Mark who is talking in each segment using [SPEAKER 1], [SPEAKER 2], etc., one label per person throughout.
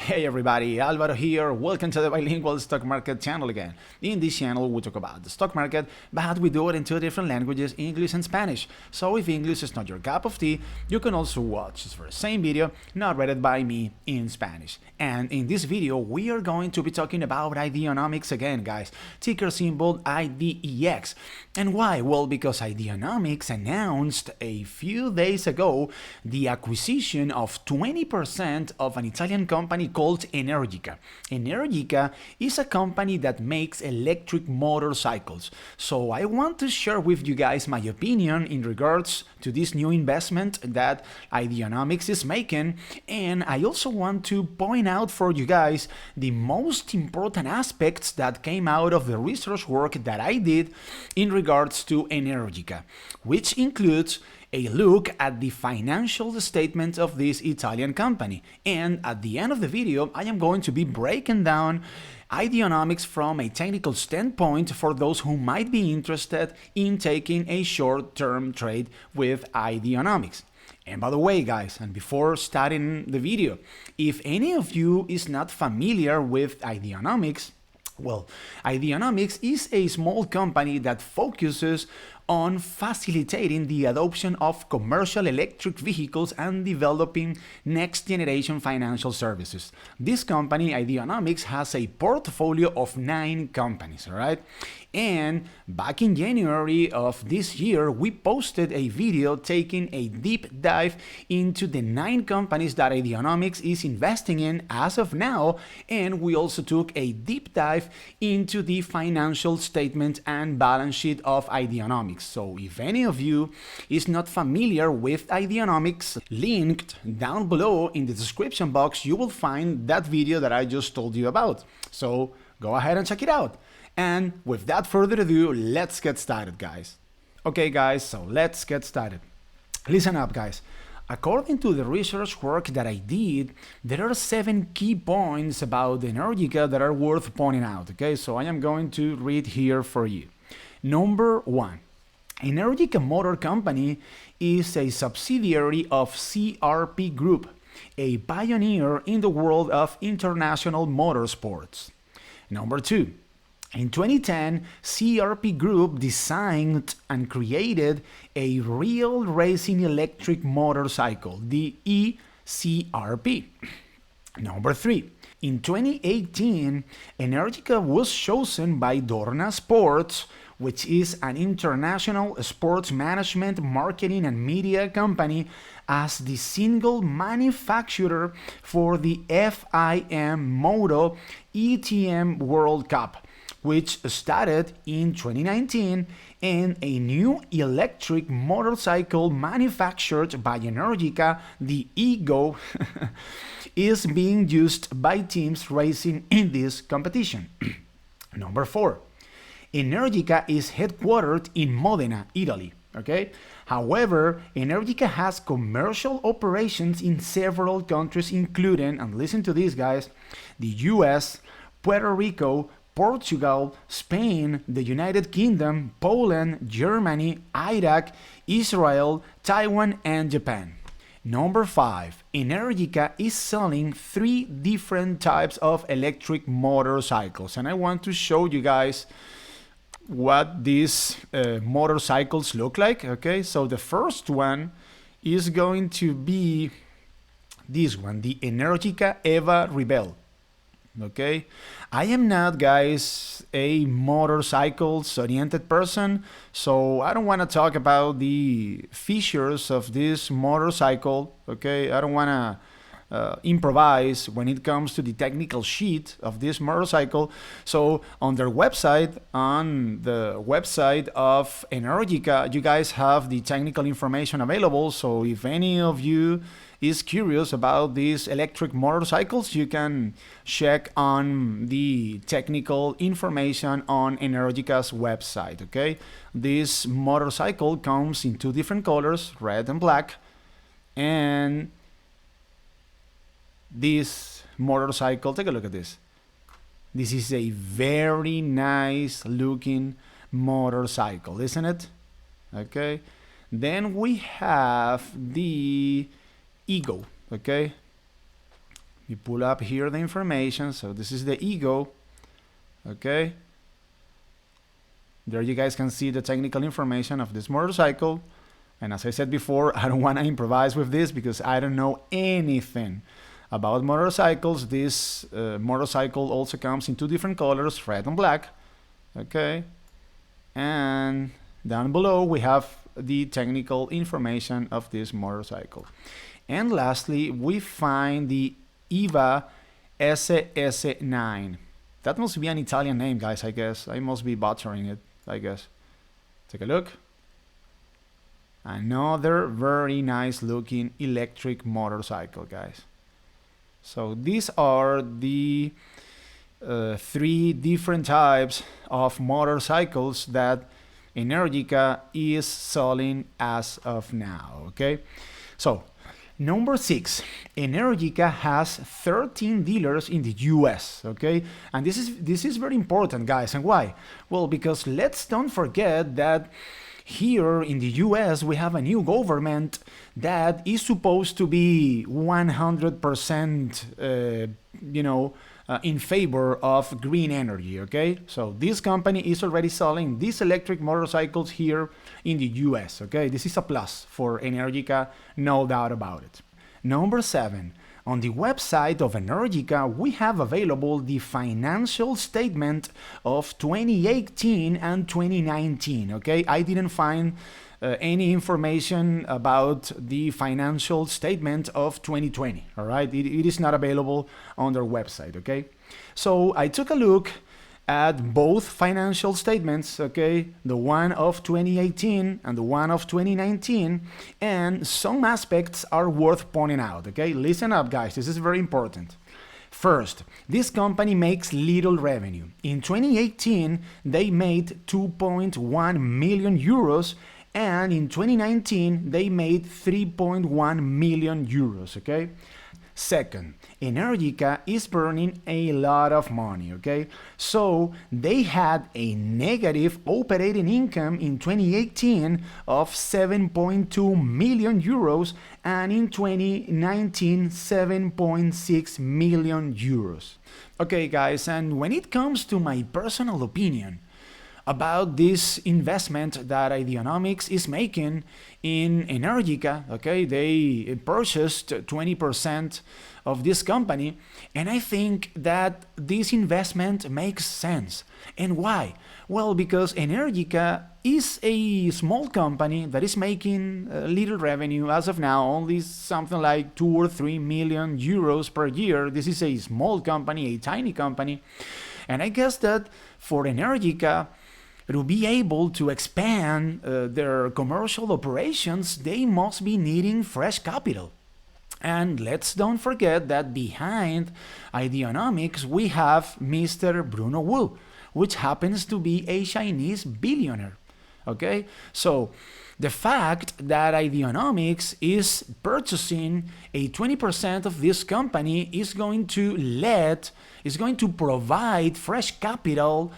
[SPEAKER 1] Hey everybody, Alvaro here. Welcome to the Bilingual Stock Market channel again. In this channel we talk about the stock market, but we do it in two different languages, English and Spanish. So if English is not your cup of tea, you can also watch the same video narrated by me in Spanish. And in this video we are going to be talking about Ideanomics again, guys. Ticker symbol IDEX. And why? Well, because Ideanomics announced a few days ago the acquisition of 20% of an Italian company called Energica. Energica is a company that makes electric motorcycles. So I want to share with you guys my opinion in regards to this new investment that Ideanomics is making, and I also want to point out for you guys the most important aspects that came out of the research work that I did in regards to Energica, which includes a look at the financial statements of this Italian company. And at the end of the video, I am going to be breaking down Ideanomics from a technical standpoint for those who might be interested in taking a short-term trade with Ideanomics. And by the way, guys, and before starting the video, if any of you is not familiar with Ideanomics, well, Ideanomics is a small company that focuses on facilitating the adoption of commercial electric vehicles and developing next-generation financial services. This company, Ideanomics, has a portfolio of 9 companies, all right? And back in January of this year, we posted a video taking a deep dive into the 9 companies that Ideanomics is investing in as of now, and we also took a deep dive into the financial statement and balance sheet of Ideanomics. So if any of you is not familiar with Ideanomics, linked down below in the description box, you will find that video that I just told you about. So go ahead and check it out. And without further ado, let's get started, guys. Okay, guys, so let's get started. Listen up, guys. According to the research work that I did, there are 7 key points about Energica that are worth pointing out, okay? So I am going to read here for you. Number 1. Energica Motor Company is a subsidiary of CRP Group, a pioneer in the world of international motorsports. Number 2. In 2010, CRP Group designed and created a real racing electric motorcycle, the eCRP. Number 3. In 2018, Energica was chosen by Dorna Sports, which is an international sports management, marketing, and media company, as the single manufacturer for the FIM Moto ETM World Cup, which started in 2019, and a new electric motorcycle manufactured by Energica, the Ego, is being used by teams racing in this competition. Number 4. Energica is headquartered in Modena, Italy. Okay? However, Energica has commercial operations in several countries, including, and listen to this, guys, the US, Puerto Rico, Portugal, Spain, the United Kingdom, Poland, Germany, Iraq, Israel, Taiwan, and Japan. Number 5. Energica is selling 3 different types of electric motorcycles, and I want to show you guys what these motorcycles look like. Okay, so the first one is going to be this one, the Energica Eva Rebel. Okay, I am not, guys, a motorcycles oriented person, so I don't want to talk about the features of this motorcycle. Okay, I don't want to improvise when it comes to the technical sheet of this motorcycle. So on their website, on the website of Energica, you guys have the technical information available. So if any of you is curious about these electric motorcycles, you can check on the technical information on Energica's website. Okay, this motorcycle comes in 2 different colors, red and black, and this motorcycle, take a look at this. This is a very nice looking motorcycle, isn't it? Okay, then we have the Ego. Okay, You pull up here the information. So this is the ego. Okay. There you guys can see the technical information of this motorcycle. And as I said before, I don't want to improvise with this because I don't know anything about motorcycles. This motorcycle also comes in two different colors, red and black. Okay. And down below we have the technical information of this motorcycle. And lastly, we find the EVA SS9. That must be an Italian name, guys, I guess. I must be butchering it, I guess. Take a look. Another very nice looking electric motorcycle, guys. So these are the three different types of motorcycles that Energica is selling as of now. Okay, so number 6, Energica has 13 dealers in the US. Okay, and this is very important, guys. And why? Well, because let's don't forget that here in the US we have a new government that is supposed to be 100% in favor of green energy. Okay, so this company is already selling these electric motorcycles here in the US. Okay, this is a plus for Energica, no doubt about it. Number 7, on the website of Energica we have available the financial statement of 2018 and 2019. Okay, I didn't find any information about the financial statement of 2020. All right, it is not available on their website. Okay, so I took a look at both financial statements, okay, the one of 2018 and the one of 2019, and some aspects are worth pointing out. Okay, listen up, guys, this is very important. First, this company makes little revenue. In 2018 they made 2.1 million euros, and in 2019 they made 3.1 million euros. Okay, second, Energica is burning a lot of money. Okay, so they had a negative operating income in 2018 of 7.2 million euros, and in 2019 7.6 million euros. Okay, guys, and when it comes to my personal opinion about this investment that Ideanomics is making in Energica, okay, they purchased 20% of this company, and I think that this investment makes sense. And why? Well, because Energica is a small company that is making little revenue as of now, only something like 2 or 3 million euros per year. This is a small company, a tiny company, and I guess that for Energica to be able to expand their commercial operations, they must be needing fresh capital. And let's don't forget that behind Ideanomics we have Mr. Bruno Wu, which happens to be a Chinese billionaire. Okay, so the fact that Ideanomics is purchasing a 20% of this company is going to provide fresh capital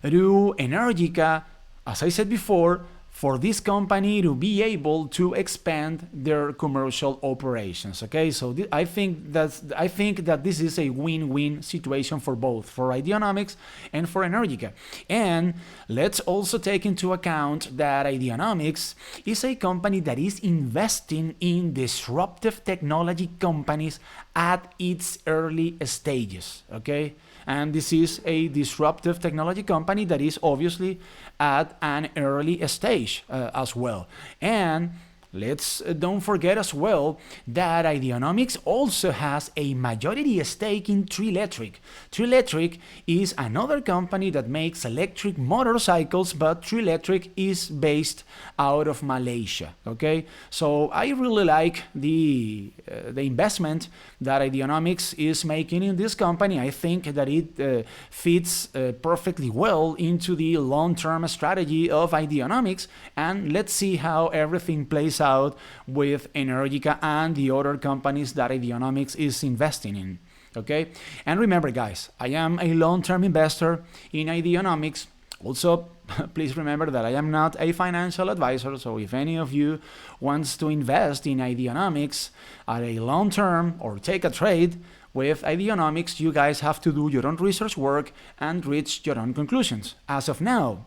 [SPEAKER 1] to Energica, as I said before, for this company to be able to expand their commercial operations. Okay, so I think that this is a win-win situation for both, for Ideanomics and for Energica. And let's also take into account that Ideanomics is a company that is investing in disruptive technology companies at its early stages. Okay, and this is a disruptive technology company that is obviously at an early stage as well. And let's don't forget as well that Ideanomics also has a majority stake in Triletric. Triletric is another company that makes electric motorcycles, but Triletric is based out of Malaysia. Okay, so I really like the investment that Ideanomics is making in this company. I think that it fits perfectly well into the long-term strategy of Ideanomics, and let's see how everything plays out with Energica and the other companies that Ideanomics is investing in. Okay, and remember, guys, I am a long-term investor in Ideanomics. Also, please remember that I am not a financial advisor, so if any of you wants to invest in Ideanomics at a long term or take a trade, With Ideanomics, you guys have to do your own research work and reach your own conclusions. As of now,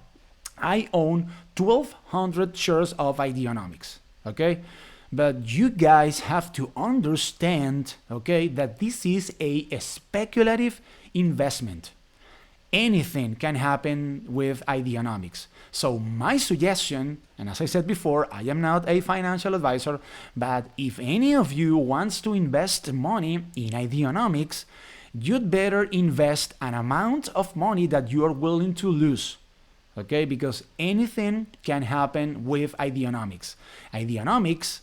[SPEAKER 1] I own 1,200 shares of Ideanomics, okay? But you guys have to understand, okay, that this is a speculative investment. Anything can happen with Ideanomics. So my suggestion, and as I said before, I am not a financial advisor, but if any of you wants to invest money in Ideanomics, you'd better invest an amount of money that you are willing to lose. Okay, because anything can happen with Ideanomics. Ideanomics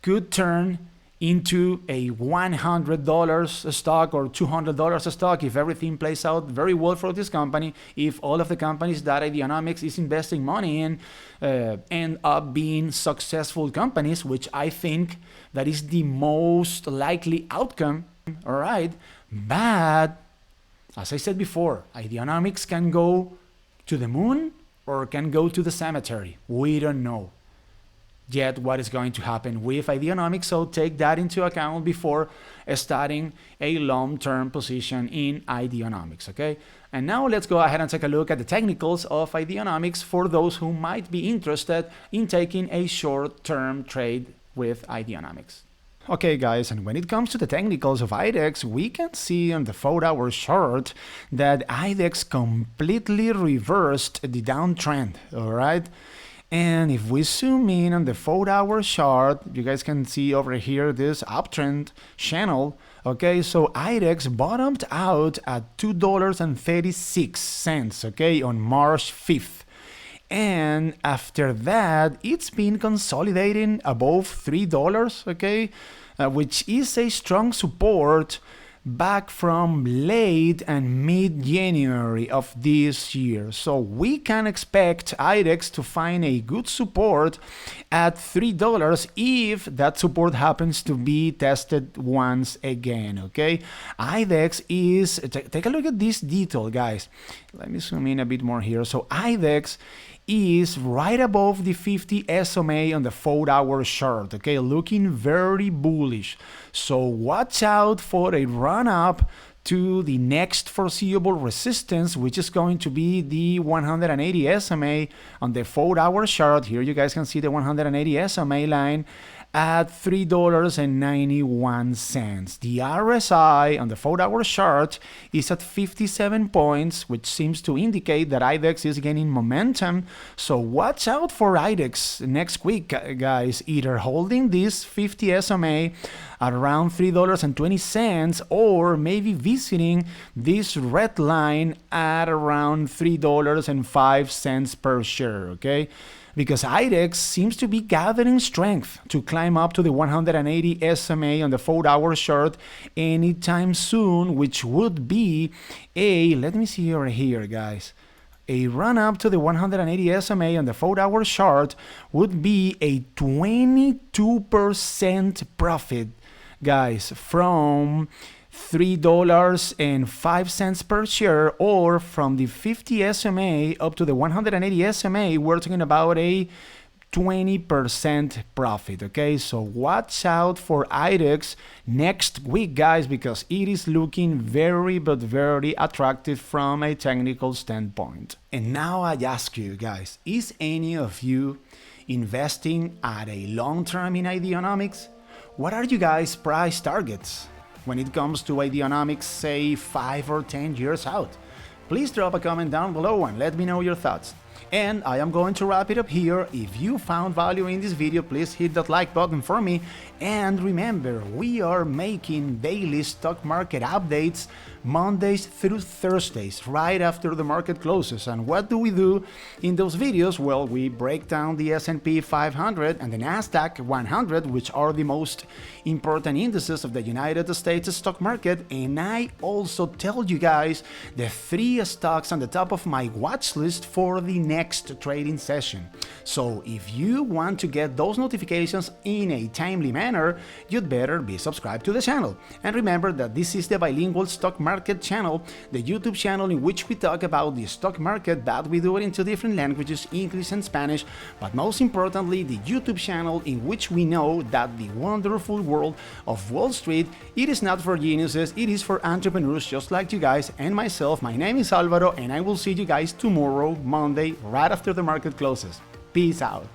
[SPEAKER 1] could turn into a $100 stock or $200 stock if everything plays out very well for this company, if all of the companies that Ideanomics is investing money in end up being successful companies, which I think that is the most likely outcome, all right? But, as I said before, Ideanomics can go to the moon or can go to the cemetery. We don't know yet what is going to happen with Ideanomics, so take that into account before starting a long-term position in Ideanomics, okay? And now let's go ahead and take a look at the technicals of Ideanomics for those who might be interested in taking a short-term trade with Ideanomics. Okay guys, and when it comes to the technicals of IDEX, we can see on the 4-hour chart that IDEX completely reversed the downtrend, alright? And if we zoom in on the 4-hour chart, you guys can see over here this uptrend channel. Okay, so IDEX bottomed out at $2.36, okay, on March 5th. And after that, it's been consolidating above $3, okay, which is a strong support back from late and mid-January of this year. So we can expect IDEX to find a good support at $3 if that support happens to be tested once again, okay? IDEX is, take a look at this detail, guys. Let me zoom in a bit more here. So IDEX is right above the 50 SMA on the 4-hour chart, okay, looking very bullish. So watch out for a run-up to the next foreseeable resistance, which is going to be the 180 SMA on the 4-hour chart. Here you guys can see the 180 SMA line at $3.91. The RSI on the 4-hour chart is at 57 points, which seems to indicate that IDEX is gaining momentum. So watch out for IDEX next week, guys, either holding this 50 SMA at around $3.20 or maybe visiting this red line at around $3.05 per share, okay? Because IDEX seems to be gathering strength to climb up to the 180 SMA on the 4-hour chart anytime soon, which would be a, let me see over here, guys. A run up to the 180 SMA on the 4-hour chart would be a 22% profit, guys, from $3.05 per share, or from the 50 SMA up to the 180 SMA, we're talking about a 20% profit, okay? So watch out for IDEX next week, guys, because it is looking very, but very attractive from a technical standpoint. And now I ask you, guys, is any of you investing at a long term in Ideanomics? What are you guys' price targets when it comes to Ideanomics, say 5 or 10 years out? Please drop a comment down below and let me know your thoughts. And I am going to wrap it up here. If you found value in this video, please hit that like button for me. And remember, we are making daily stock market updates Mondays through Thursdays, right after the market closes. And what do we do in those videos? Well, we break down the S&P 500 and the Nasdaq 100, which are the most important indices of the United States stock market. And I also tell you guys the 3 stocks on the top of my watch list for the next trading session. So if you want to get those notifications in a timely manner, you'd better be subscribed to the channel. And remember that this is the Bilingual Stock Market channel, the YouTube channel in which we talk about the stock market, but we do it in two different languages, English and Spanish, but most importantly, the YouTube channel in which we know that the wonderful world of Wall Street, it is not for geniuses, it is for entrepreneurs just like you guys and myself. My name is Alvaro, and I will see you guys tomorrow, Monday, right after the market closes. Peace out.